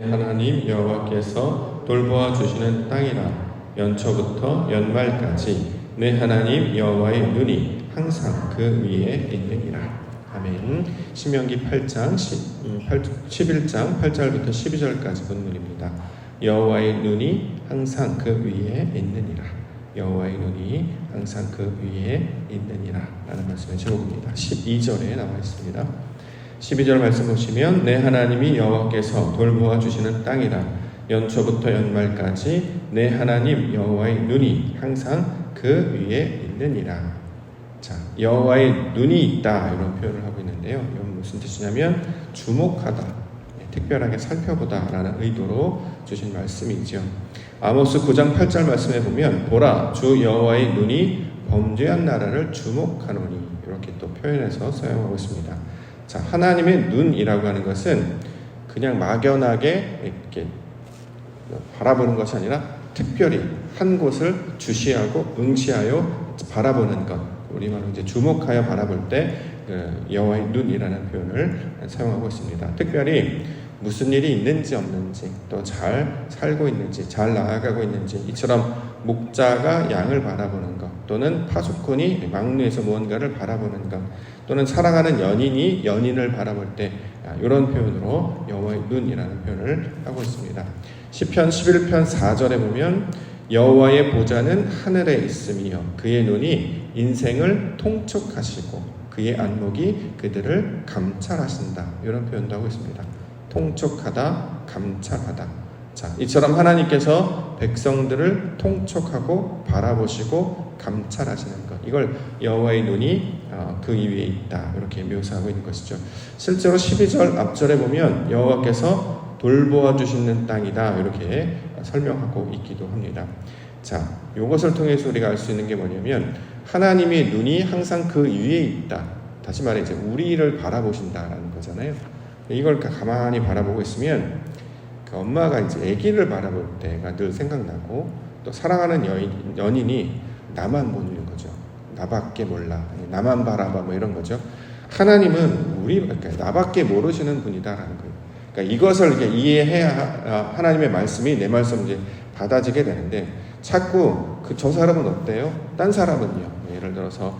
하나님 여호와께서 돌보아 주시는 땅이라 연초부터 연말까지 내 하나님 여호와의 눈이 항상 그 위에 있느니라. 아멘. 신명기 8장 11장 8절부터 12절까지 본문입니다. 여호와의 눈이 항상 그 위에 있느니라. 여호와의 눈이 항상 그 위에 있느니라 라는 말씀의 제목입니다. 12절에 나와 있습니다. 12절 말씀 보시면 내 하나님이 여호와께서 돌보아 주시는 땅이라 연초부터 연말까지 내 하나님 여호와의 눈이 항상 그 위에 있느니라. 자, 여호와의 눈이 있다 이런 표현을 하고 있는데요. 이건 무슨 뜻이냐면 주목하다, 특별하게 살펴보다 라는 의도로 주신 말씀이죠. 아모스 9장 8절 말씀에 보면 보라 주 여호와의 눈이 범죄한 나라를 주목하노니 이렇게 또 표현해서 사용하고 있습니다. 자, 하나님의 눈이라고 하는 것은 그냥 막연하게 이렇게 바라보는 것이 아니라 특별히 한 곳을 주시하고 응시하여 바라보는 것, 우리말로 이제 주목하여 바라볼 때 여호와의 눈이라는 표현을 사용하고 있습니다. 특별히 무슨 일이 있는지 없는지, 또 잘 살고 있는지, 잘 나아가고 있는지, 이처럼 목자가 양을 바라보는 것, 또는 파수꾼이 망루에서 무언가를 바라보는 것, 또는 사랑하는 연인이 연인을 바라볼 때 이런 표현으로 여호와의 눈이라는 표현을 하고 있습니다. 시편 11편 4절에 보면 여호와의 보좌는 하늘에 있으며 그의 눈이 인생을 통촉하시고 그의 안목이 그들을 감찰하신다 이런 표현도 하고 있습니다. 통촉하다, 감찰하다. 자, 이처럼 하나님께서 백성들을 통촉하고 바라보시고 감찰하시는 것, 이걸 여호와의 눈이 그 위에 있다 이렇게 묘사하고 있는 것이죠. 실제로 12절 앞절에 보면 여호와께서 돌보아 주시는 땅이다 이렇게 설명하고 있기도 합니다. 자, 이것을 통해서 우리가 알 수 있는 게 뭐냐면 하나님의 눈이 항상 그 위에 있다. 다시 말해 이제 우리를 바라보신다라는 거잖아요. 이걸 가만히 바라보고 있으면 그 엄마가 이제 아기를 바라볼 때가 늘 생각나고, 또 사랑하는 연인이 나만 보는 거죠. 나밖에 몰라, 나만 바라봐, 뭐 이런 거죠. 하나님은 그러니까 나밖에 모르시는 분이다라는 거예요. 그러니까 이것을 이렇게 이해해야 하나님의 말씀이 내 말씀 이제 받아지게 되는데, 자꾸 저 사람은 어때요? 딴 사람은요? 예를 들어서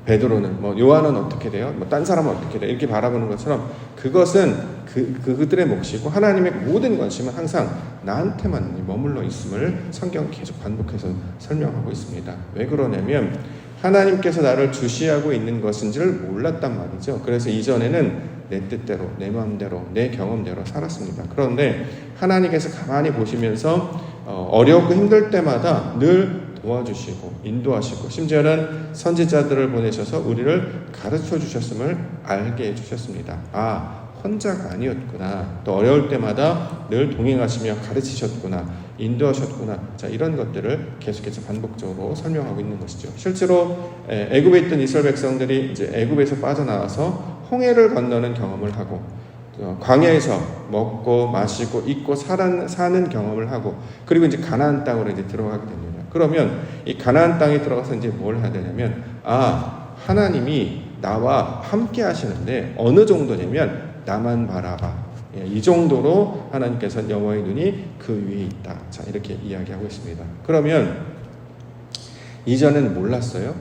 베드로는 요한은 어떻게 돼요? 딴 사람은 어떻게 돼요? 이렇게 바라보는 것처럼 그것은 그들의 몫이고 하나님의 모든 관심은 항상 나한테만 머물러 있음을 성경은 계속 반복해서 설명하고 있습니다. 왜 그러냐면 하나님께서 나를 주시하고 있는 것인지를 몰랐단 말이죠. 그래서 이전에는 내 뜻대로, 내 마음대로, 내 경험대로 살았습니다. 그런데 하나님께서 가만히 보시면서 어렵고 힘들 때마다 늘 도와주시고 인도하시고, 심지어는 선지자들을 보내셔서 우리를 가르쳐 주셨음을 알게 해주셨습니다. 혼자가 아니었구나, 또 어려울 때마다 늘 동행하시며 가르치셨구나, 인도하셨구나. 자, 이런 것들을 계속해서 반복적으로 설명하고 있는 것이죠. 실제로 애굽에 있던 이스라엘 백성들이 이제 애굽에서 빠져나와서 홍해를 건너는 경험을 하고, 광야에서 먹고 마시고 입고 사는 경험을 하고, 그리고 이제 가나안 땅으로 이제 들어가게 됩니다. 그러면 이 가나안 땅에 들어가서 이제 뭘 해야 되냐면, 하나님이 나와 함께 하시는데 어느 정도냐면 나만 바라봐. 이 정도로 하나님께서 여호와의 눈이 그 위에 있다. 자, 이렇게 이야기하고 있습니다. 그러면 이전에는 몰랐어요.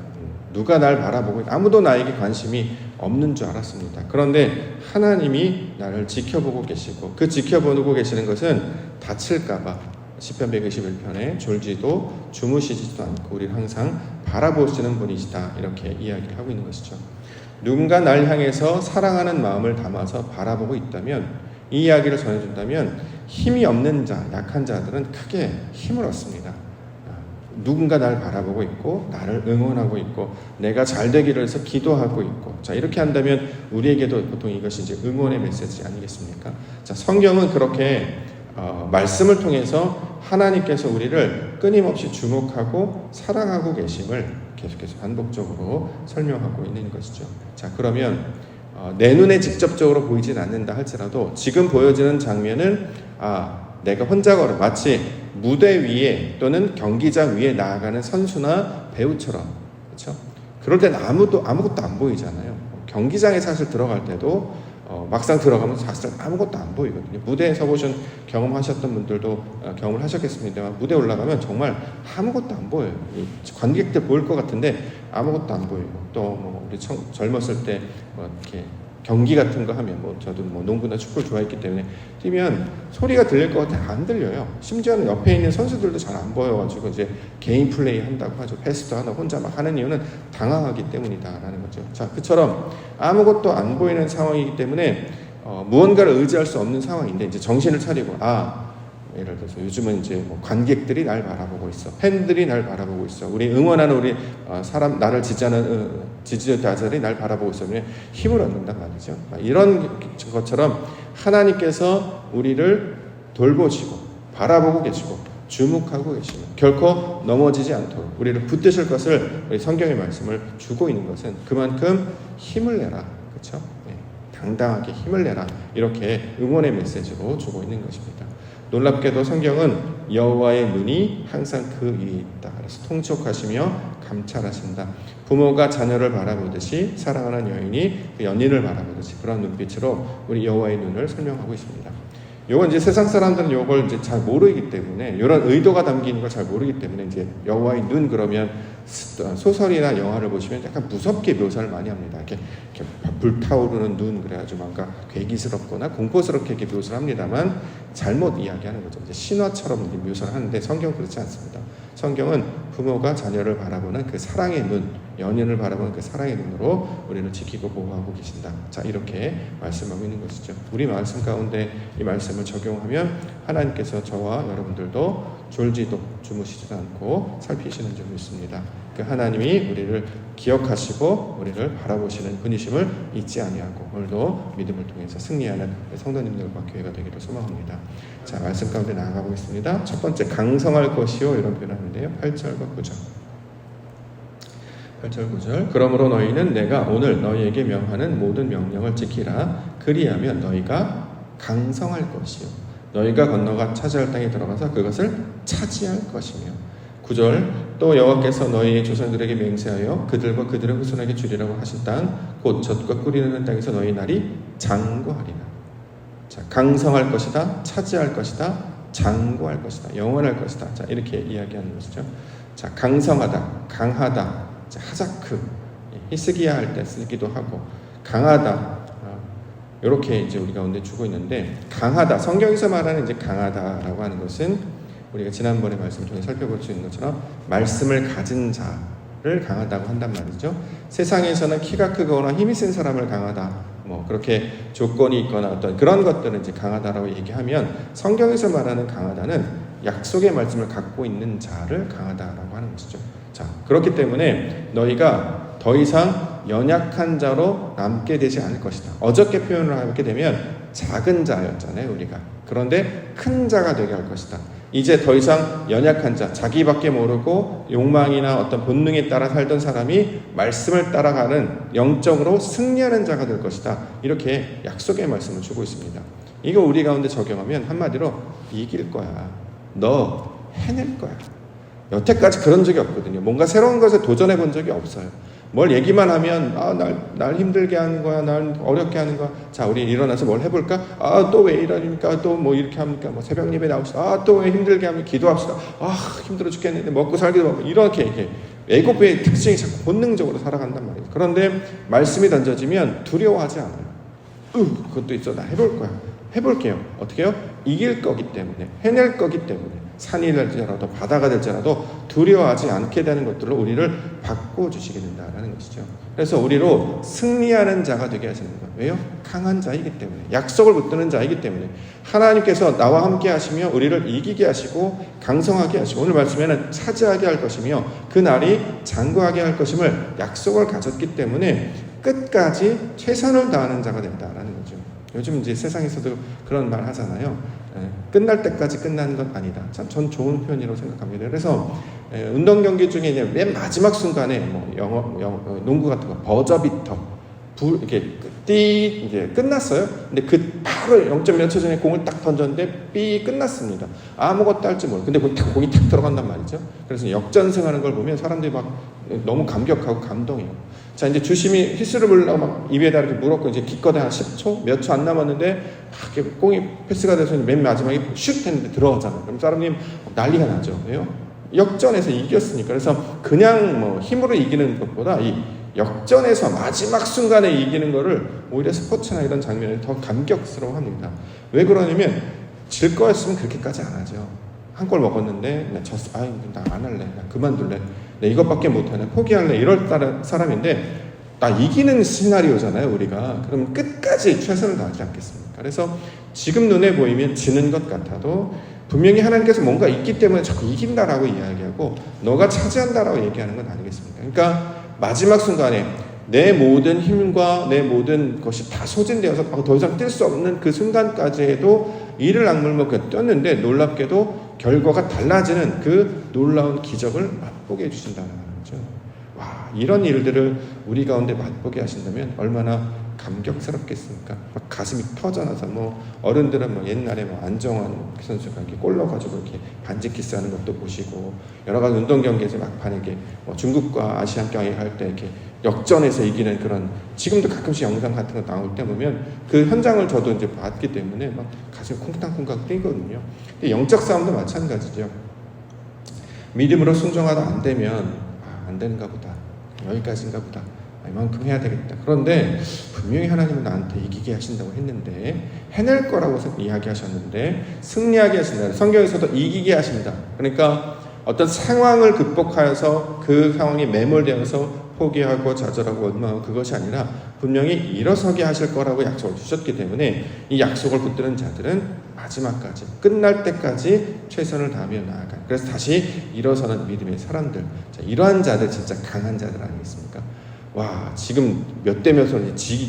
누가 날 바라보고, 아무도 나에게 관심이 없는 줄 알았습니다. 그런데 하나님이 나를 지켜보고 계시고, 그 지켜보고 계시는 것은 다칠까봐 시편 121편에 졸지도 주무시지도 않고 우리를 항상 바라보시는 분이시다 이렇게 이야기를 하고 있는 것이죠. 누군가 날 향해서 사랑하는 마음을 담아서 바라보고 있다면, 이 이야기를 전해준다면 힘이 없는 자, 약한 자들은 크게 힘을 얻습니다. 누군가 날 바라보고 있고 나를 응원하고 있고 내가 잘 되기를 해서 기도하고 있고, 자, 이렇게 한다면 우리에게도 보통 이것이 이제 응원의 메시지 아니겠습니까? 자, 성경은 그렇게 말씀을 통해서 하나님께서 우리를 끊임없이 주목하고 사랑하고 계심을 계속해서 반복적으로 설명하고 있는 것이죠. 자, 그러면 내 눈에 직접적으로 보이진 않는다 할지라도 지금 보여지는 장면은 내가 혼자 걸어 마치 무대 위에 또는 경기장 위에 나아가는 선수나 배우처럼, 그렇죠? 그럴 때는 아무것도 안 보이잖아요. 경기장에 사실 들어갈 때도 막상 들어가면 사실 아무것도 안 보이거든요. 무대에 서보신 경험하셨던 분들도 경험을 하셨겠습니다만 무대에 올라가면 정말 아무것도 안 보여요. 관객들 보일 것 같은데 아무것도 안 보이고 또 뭐 우리 젊었을 때 뭐 이렇게 경기 같은 거 하면 뭐 저도 뭐 농구나 축구를 좋아했기 때문에 뛰면 소리가 들릴 것 같아 안 들려요. 심지어는 옆에 있는 선수들도 잘 안 보여가지고 이제 개인 플레이 한다고 하죠. 패스도 하나 혼자 막 하는 이유는 당황하기 때문이다라는 거죠. 자, 그처럼 아무것도 안 보이는 상황이기 때문에 무언가를 의지할 수 없는 상황인데 이제 정신을 차리고 예를 들어서 요즘은 이제 뭐 관객들이 날 바라보고 있어, 팬들이 날 바라보고 있어, 우리 응원하는 우리 사람 나를 지지하는 지지자들이 날 바라보고 있으면 힘을 얻는단 말이죠. 이런 것처럼 하나님께서 우리를 돌보시고 바라보고 계시고 주목하고 계시면 결코 넘어지지 않도록 우리를 붙드실 것을 우리 성경의 말씀을 주고 있는 것은 그만큼 힘을 내라, 그렇죠? 당당하게 힘을 내라 이렇게 응원의 메시지로 주고 있는 것입니다. 놀랍게도 성경은 여호와의 눈이 항상 그 위에 있다. 그래서 통촉하시며 감찰하신다. 부모가 자녀를 바라보듯이 사랑하는 여인이 그 연인을 바라보듯이 그런 눈빛으로 우리 여호와의 눈을 설명하고 있습니다. 요건 이제 세상 사람들은 요걸 이제 잘 모르기 때문에 이런 의도가 담긴 걸 잘 모르기 때문에 이제 여호와의 눈 그러면 소설이나 영화를 보시면 약간 무섭게 묘사를 많이 합니다. 이렇게 불타오르는 눈 그래가지고 뭔가 괴기스럽거나 공포스럽게 이렇게 묘사를 합니다만 잘못 이야기하는 거죠. 이제 신화처럼 이제 묘사를 하는데 성경은 그렇지 않습니다. 성경은 부모가 자녀를 바라보는 그 사랑의 눈, 연인을 바라보는 그 사랑의 눈으로 우리를 지키고 보호하고 계신다. 자, 이렇게 말씀하고 있는 것이죠. 우리 말씀 가운데 이 말씀을 적용하면 하나님께서 저와 여러분들도 졸지도 주무시지도 않고 살피시는 줄 믿습니다. 그 하나님이 우리를 기억하시고 우리를 바라보시는 분이심을 잊지 아니하고 오늘도 믿음을 통해서 승리하는 성도님들과 교회가 되기를 소망합니다. 자, 말씀 가운데 나아가 보겠습니다. 첫 번째, 강성할 것이요 이런 표현하는데요. 8절과 9절. 8절 9절. 그러므로 너희는 내가 오늘 너희에게 명하는 모든 명령을 지키라. 그리하면 너희가 강성할 것이요 너희가 건너가 차지할 땅에 들어가서 그것을 차지할 것이며 9절. 또 여호와께서 너희의 조상들에게 맹세하여 그들과 그들의 후손에게 주리라고 하신 땅 곧 젖과 꿀이 흐르는 땅에서 너희 날이 장구하리라. 자, 강성할 것이다, 차지할 것이다, 장구할 것이다, 영원할 것이다. 자, 이렇게 이야기하는 것이죠. 자, 강성하다, 강하다. 자, 하자크, 히스기야 할 때 쓰기도 하고 강하다. 이렇게 이제 우리 가운데 주고 있는데 강하다. 성경에서 말하는 이제 강하다라고 하는 것은 우리가 지난번에 말씀 통해 살펴볼 수 있는 것처럼 말씀을 가진 자를 강하다고 한단 말이죠. 세상에서는 키가 크거나 힘이 센 사람을 강하다, 뭐 그렇게 조건이 있거나 어떤 그런 것들은 이제 강하다라고 얘기하면 성경에서 말하는 강하다는 약속의 말씀을 갖고 있는 자를 강하다라고 하는 것이죠. 자, 그렇기 때문에 너희가 더 이상 연약한 자로 남게 되지 않을 것이다. 어저께 표현을 하게 되면 작은 자였잖아요, 우리가. 그런데 큰 자가 되게 할 것이다. 이제 더 이상 연약한 자, 자기밖에 모르고 욕망이나 어떤 본능에 따라 살던 사람이 말씀을 따라가는 영적으로 승리하는 자가 될 것이다. 이렇게 약속의 말씀을 주고 있습니다. 이거 우리 가운데 적용하면 한마디로 이길 거야. 너 해낼 거야. 여태까지 그런 적이 없거든요. 뭔가 새로운 것에 도전해 본 적이 없어요. 뭘 얘기만 하면 날 힘들게 하는 거야, 날 어렵게 하는 거야. 자, 우리 일어나서 뭘 해볼까? 또 왜 이러니까, 또 뭐 이렇게 합니까? 뭐 새벽 예배 나옵시다. 또 왜 힘들게 하면 기도합시다. 힘들어 죽겠는데 먹고 살기도 하고 이렇게 애고배의 특징이 자꾸 본능적으로 살아간단 말이에요. 그런데 말씀이 던져지면 두려워하지 않아요. 그것도 있어. 나 해볼 거야. 해볼게요. 어떻게 해요? 이길 거기 때문에, 해낼 거기 때문에. 산이 될지라도 바다가 될지라도 두려워하지 않게 되는 것들로 우리를 바꿔주시게 된다는 것이죠. 그래서 우리로 승리하는 자가 되게 하시는 것. 왜요? 강한 자이기 때문에, 약속을 붙드는 자이기 때문에 하나님께서 나와 함께 하시며 우리를 이기게 하시고 강성하게 하시고 오늘 말씀에는 차지하게 할 것이며 그 날이 장구하게 할 것임을 약속을 가졌기 때문에 끝까지 최선을 다하는 자가 된다라는 거죠. 요즘 이제 세상에서도 그런 말 하잖아요. 끝날 때까지 끝나는 건 아니다. 참 전 좋은 표현이라고 생각합니다. 그래서 운동 경기 중에 이제 맨 마지막 순간에 뭐 농구 같은 거 버저비터 이렇게 이제 끝났어요. 근데 그 팍 바로 0점 몇 초 전에 공을 딱 던졌는데 삐 끝났습니다. 아무것도 할지 모르고. 근데 공이 탁 들어간단 말이죠. 그래서 역전승하는 걸 보면 사람들이 막 너무 감격하고 감동해요. 자, 이제 주심이 휘슬을 불려고 막 입에다 이렇게 물었고, 이제 기껏해 한 10초? 몇 초 안 남았는데, 막 이렇게 공이 패스가 돼서 맨 마지막에 슛 했는데 들어가잖아요. 그럼 사람들이 난리가 나죠. 왜요? 역전해서 이겼으니까. 그래서 그냥 뭐 힘으로 이기는 것보다 이 역전에서 마지막 순간에 이기는 거를 오히려 스포츠나 이런 장면이 더 감격스러워 합니다. 왜 그러냐면, 질 거였으면 그렇게까지 안 하죠. 한 골 먹었는데, 나 졌어. 아유, 나 안 할래. 나 그만둘래. 나 이것밖에 못하네. 포기할래. 이럴 사람인데, 나 이기는 시나리오잖아요, 우리가. 그럼 끝까지 최선을 다하지 않겠습니까? 그래서 지금 눈에 보이면 지는 것 같아도 분명히 하나님께서 뭔가 있기 때문에 자꾸 이긴다라고 이야기하고 너가 차지한다라고 얘기하는 건 아니겠습니까? 그러니까 마지막 순간에 내 모든 힘과 내 모든 것이 다 소진되어서 더 이상 뛸 수 없는 그 순간까지 해도 이를 악물고 뛰었는데 놀랍게도 결과가 달라지는 그 놀라운 기적을 맛보게 해주신다는 거죠. 와, 이런 일들을 우리 가운데 맛보게 하신다면 얼마나 감격스럽겠습니까? 막 가슴이 터져나서 뭐 어른들은 뭐 옛날에 뭐 안정환 선수가 이렇게 골 넣어가지고 이렇게 반지 키스하는 것도 보시고 여러 가지 운동 경기에서 막판에 이렇게 뭐 중국과 아시안 경기 할 때 이렇게 역전해서 이기는 그런 지금도 가끔씩 영상 같은 거 나올 때 보면 그 현장을 저도 이제 봤기 때문에 막 가슴이 콩탕콩탕 뛰거든요. 근데 영적 싸움도 마찬가지죠. 믿음으로 순종하다 안 되면 안 되는가 보다. 여기까지인가 보다. 이만큼 해야 되겠다. 그런데 분명히 하나님은 나한테 이기게 하신다고 했는데 해낼 거라고 이야기하셨는데 승리하게 하신다. 성경에서도 이기게 하신다. 그러니까 어떤 상황을 극복하여서 그 상황이 매몰되어서 포기하고 좌절하고 원망하고 그것이 아니라 분명히 일어서게 하실 거라고 약속을 주셨기 때문에 이 약속을 붙드는 자들은 마지막까지 끝날 때까지 최선을 다하며 나아가. 그래서 다시 일어서는 믿음의 사람들. 자, 이러한 자들 진짜 강한 자들 아니겠습니까? 와, 지금 몇 대 몇으로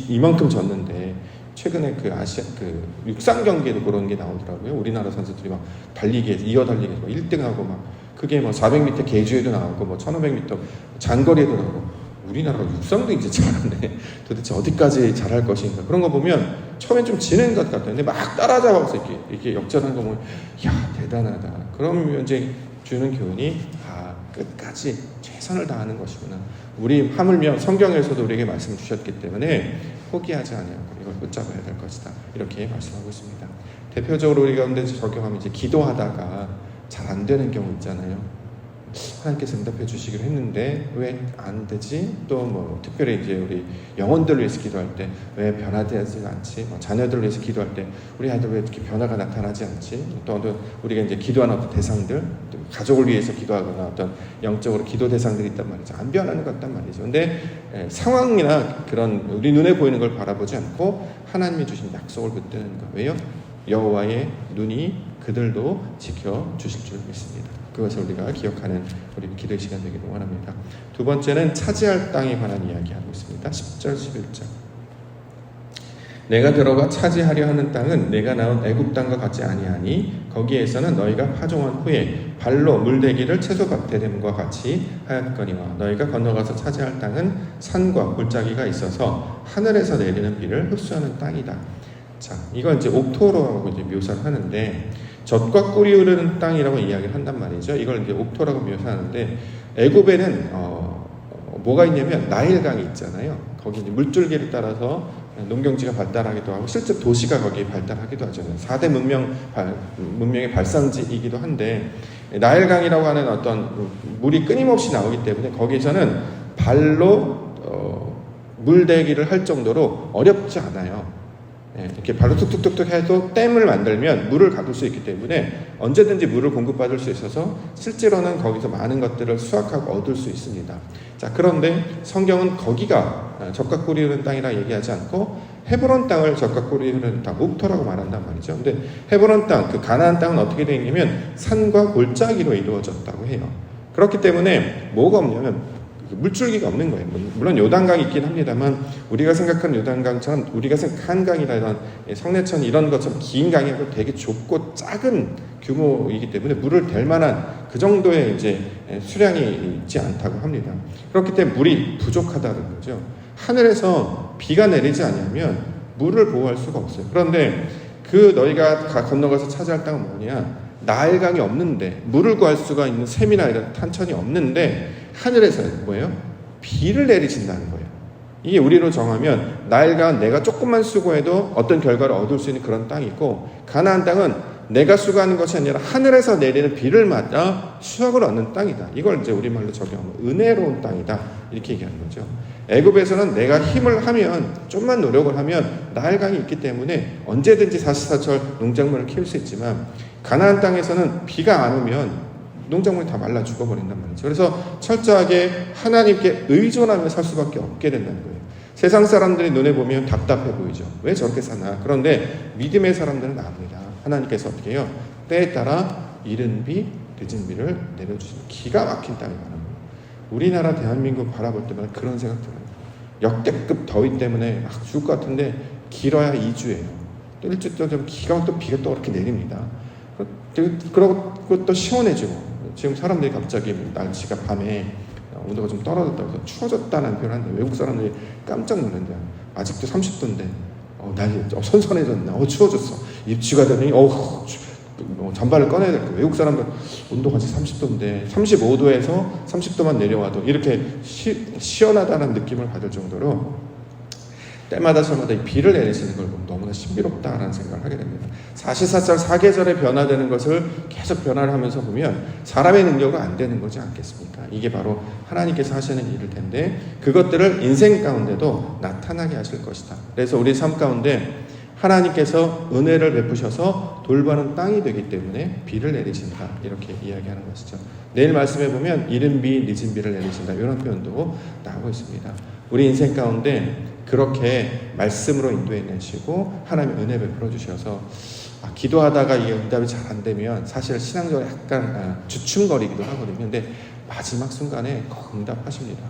이만큼 졌는데 최근에 그 아시아 그 육상 경기에도 그런 게 나오더라고요. 우리나라 선수들이 막 달리기에서 이어 달리기에서 1등하고 막 그게 뭐 400m 계주에도 나오고 뭐 1500m 장거리에도 나오고 우리나라가 육상도 이제 잘하네. 도대체 어디까지 잘할 것인가. 그런 거 보면 처음엔 좀 지는 것 같아요. 근데 막 따라잡아서 이렇게 역전한 거 보면 야, 대단하다. 그러면 이제 주는 교훈이 끝까지 최선을 다하는 것이구나. 우리 하물며 성경에서도 우리에게 말씀을 주셨기 때문에 포기하지 아니하고 이걸 붙잡아야 될 것이다. 이렇게 말씀하고 있습니다. 대표적으로 우리 가운데 적용하면 이제 기도하다가 잘 안 되는 경우 있잖아요. 하나님께서 응답해 주시기로 했는데 왜 안 되지? 또 뭐 특별히 이제 우리 영혼들을 위해서 기도할 때 왜 변화되지 않지? 뭐 자녀들을 위해서 기도할 때 우리 아이들 왜 이렇게 변화가 나타나지 않지? 또 우리가 이제 기도하는 어떤 대상들, 가족을 위해서 기도하거나 어떤 영적으로 기도 대상들이 있단 말이죠. 안 변하는 것 같단 말이죠. 근데 상황이나 그런 우리 눈에 보이는 걸 바라보지 않고 하나님이 주신 약속을 붙드는 거. 왜요? 여호와의 눈이 그들도 지켜주실 줄 믿습니다. 그것을 우리가 기억하는 우리 기도의 시간 되기를 원합니다. 두 번째는 차지할 땅에 관한 이야기하고 있습니다. 10절 11절. 내가 들어가 차지하려 하는 땅은 내가 낳은 애굽 땅과 같지 아니하니 거기에서는 너희가 파종한 후에 발로 물대기를 채소밭에 됨과 같이 하였거니와 너희가 건너가서 차지할 땅은 산과 골짜기가 있어서 하늘에서 내리는 비를 흡수하는 땅이다. 자, 이건 이제 옥토로라고 이제 묘사를 하는데 젖과 꿀이 흐르는 땅이라고 이야기를 한단 말이죠. 이걸 이제 옥토라고 묘사하는데 애굽에는 뭐가 있냐면 나일강이 있잖아요. 거기 이제 물줄기를 따라서 농경지가 발달하기도 하고 실제 도시가 거기에 발달하기도 하죠. 4대 문명의 발상지이기도 한데 나일강이라고 하는 어떤 물이 끊임없이 나오기 때문에 거기서는 발로 물대기를 할 정도로 어렵지 않아요. 이렇게 발로 툭툭툭툭 해도 댐을 만들면 물을 가둘 수 있기 때문에 언제든지 물을 공급받을 수 있어서 실제로는 거기서 많은 것들을 수확하고 얻을 수 있습니다. 자, 그런데 성경은 거기가 젖과 꿀이 흐르는 땅이라 얘기하지 않고 헤브론 땅을 젖과 꿀이 흐르는 땅, 옥토라고 말한단 말이죠. 근데 헤브론 땅, 그 가나안 땅은 어떻게 되어 있냐면 산과 골짜기로 이루어졌다고 해요. 그렇기 때문에 뭐가 없냐면 물줄기가 없는 거예요. 물론 요단강이 있긴 합니다만 우리가 생각하는 요단강처럼 우리가 생각한 강이나 이런 성내천 이런 것처럼 긴 강이 아니고 되게 좁고 작은 규모이기 때문에 물을 댈 만한 그 정도의 이제 수량이 있지 않다고 합니다. 그렇기 때문에 물이 부족하다는 거죠. 하늘에서 비가 내리지 않으면 물을 보호할 수가 없어요. 그런데 그 너희가 건너가서 차지할 땅은 뭐냐? 나일강이 없는데, 물을 구할 수가 있는 샘이나 이런 탄천이 없는데 하늘에서 뭐예요? 비를 내리신다는 거예요. 이게 우리로 정하면 나일강은 내가 조금만 수고해도 어떤 결과를 얻을 수 있는 그런 땅이 있고, 가나안 땅은 내가 수고하는 것이 아니라 하늘에서 내리는 비를 맞아 수확을 얻는 땅이다. 이걸 이제 우리말로 적용하면 은혜로운 땅이다, 이렇게 얘기하는 거죠. 애굽에서는 내가 힘을 하면, 좀만 노력을 하면 나일강이 있기 때문에 언제든지 사시사철 농작물을 키울 수 있지만, 가나안 땅에서는 비가 안 오면 농작물이 다 말라 죽어버린단 말이죠. 그래서 철저하게 하나님께 의존하며 살 수밖에 없게 된다는 거예요. 세상 사람들이 눈에 보면 답답해 보이죠. 왜 저렇게 사나? 그런데 믿음의 사람들은 압니다. 하나님께서 어떻게 해요? 때에 따라 이른 비, 늦은 비를 내려주시는 기가 막힌 땅이 많은 거예요. 우리나라 대한민국 바라볼 때마다 그런 생각 들어요. 역대급 더위 때문에 막 죽을 것 같은데 길어야 2주예요. 또 일주일 좀 비가 또 그렇게 내립니다. 그러고 또 시원해지고, 지금 사람들이 갑자기 날씨가 밤에 온도가 좀 떨어졌다고 해서 추워졌다는 표현을 하는데, 외국 사람들이 깜짝 놀란대요. 아직도 30도인데 날이 선선해졌나? 추워졌어. 입추가 되더니 잠바를 꺼내야 될 거예요. 외국 사람들 온도가 아직 30도인데 35도에서 30도만 내려와도 이렇게 시원하다는 느낌을 받을 정도로 때마다 저마다 이 비를 내리시는 걸 보면 너무나 신비롭다라는 생각을 하게 됩니다. 사시사철 사계절에 변화되는 것을 계속 변화를 하면서 보면 사람의 능력으로 안 되는 거지 않겠습니까? 이게 바로 하나님께서 하시는 일일 텐데, 그것들을 인생 가운데도 나타나게 하실 것이다. 그래서 우리 삶 가운데 하나님께서 은혜를 베푸셔서 돌보는 땅이 되기 때문에 비를 내리신다, 이렇게 이야기하는 것이죠. 내일 말씀해 보면 이른 비, 늦은 비를 내리신다, 이런 표현도 나오고 있습니다. 우리 인생 가운데 그렇게 말씀으로 인도해 내시고 하나님의 은혜 베풀어 주셔서, 기도하다가 이게 응답이 잘 안 되면 사실 신앙적으로 약간 주춤거리기도 하거든요. 근데 마지막 순간에 꼭 응답하십니다.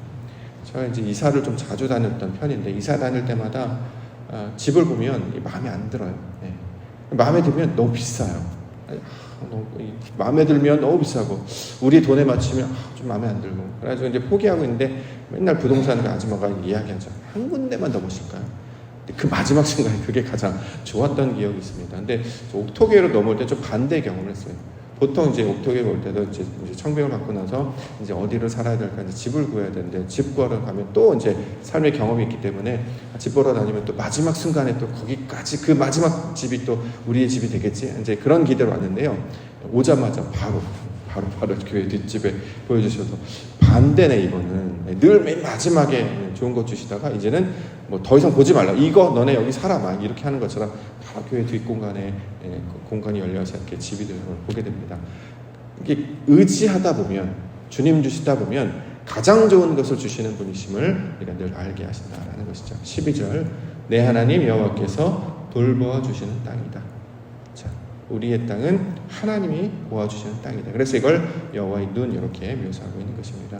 제가 이제 이사를 좀 자주 다녔던 편인데, 이사 다닐 때마다 집을 보면 마음에 안 들어요. 네. 마음에 들면 너무 비싸요. 마음에 들면 너무 비싸고, 우리 돈에 맞추면 좀 마음에 안 들고, 그래가지고 이제 포기하고 있는데, 맨날 부동산 그 아줌마가 이야기하죠. 한 군데만 더 보실까요? 그 마지막 순간에 그게 가장 좋았던 기억이 있습니다. 근데 옥토계로 넘어올 때 좀 반대 경험을 했어요. 보통 이제 옥토계 올 때도 이제 청빙을 받고 나서 이제 어디를 살아야 될까, 이제 집을 구해야 되는데, 집 구하러 가면 또 이제 삶의 경험이 있기 때문에 집 보러 다니면 또 마지막 순간에 또 거기까지 그 마지막 집이 또 우리의 집이 되겠지, 이제 그런 기대로 왔는데요. 오자마자 바로 교회 뒷집에 보여주셔도 반대네. 이거는 늘 맨 마지막에 좋은 거 주시다가 이제는 뭐 더 이상 보지 말라, 이거 너네 여기 살아, 막 이렇게 하는 것처럼 바로 교회 뒷공간에 공간이 열려서 이렇게 집이 되는 걸 보게 됩니다. 이게 의지하다 보면, 주님 주시다 보면 가장 좋은 것을 주시는 분이심을 우리가 늘 알게 하신다라는 것이죠. 12절, 내 하나님 여호와께서 돌보아 주시는 땅이다. 자, 우리의 땅은 하나님이 모아주시는 땅이다. 그래서 이걸 여호와의 눈, 이렇게 묘사하고 있는 것입니다.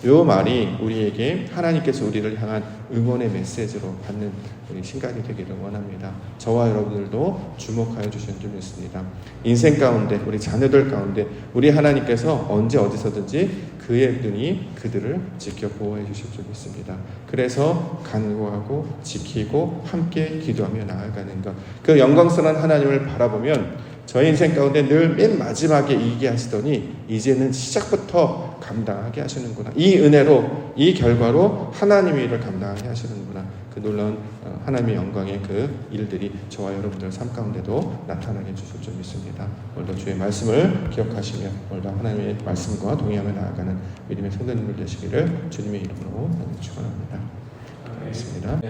이 말이 우리에게 하나님께서 우리를 향한 응원의 메시지로 받는 우리 신간이 되기를 원합니다. 저와 여러분들도 주목하여 주시는 줄 믿습니다. 인생 가운데, 우리 자녀들 가운데 우리 하나님께서 언제 어디서든지 그의 눈이 그들을 지켜 보호해 주실 줄 믿습니다. 그래서 간구하고 지키고 함께 기도하며 나아가는 것, 그 영광스러운 하나님을 바라보면 저희 인생 가운데 늘 맨 마지막에 이기게 하시더니 이제는 시작부터 감당하게 하시는구나. 이 은혜로, 이 결과로 하나님의 일을 감당하게 하시는구나. 그 놀라운 하나님의 영광의 그 일들이 저와 여러분들 삶 가운데도 나타나게 주실 줄 믿습니다. 오늘도 주의 말씀을 기억하시며 오늘도 하나님의 말씀과 동의하며 나아가는 믿음의 성도님들 되시기를 주님의 이름으로 축원합니다. 고맙습니다.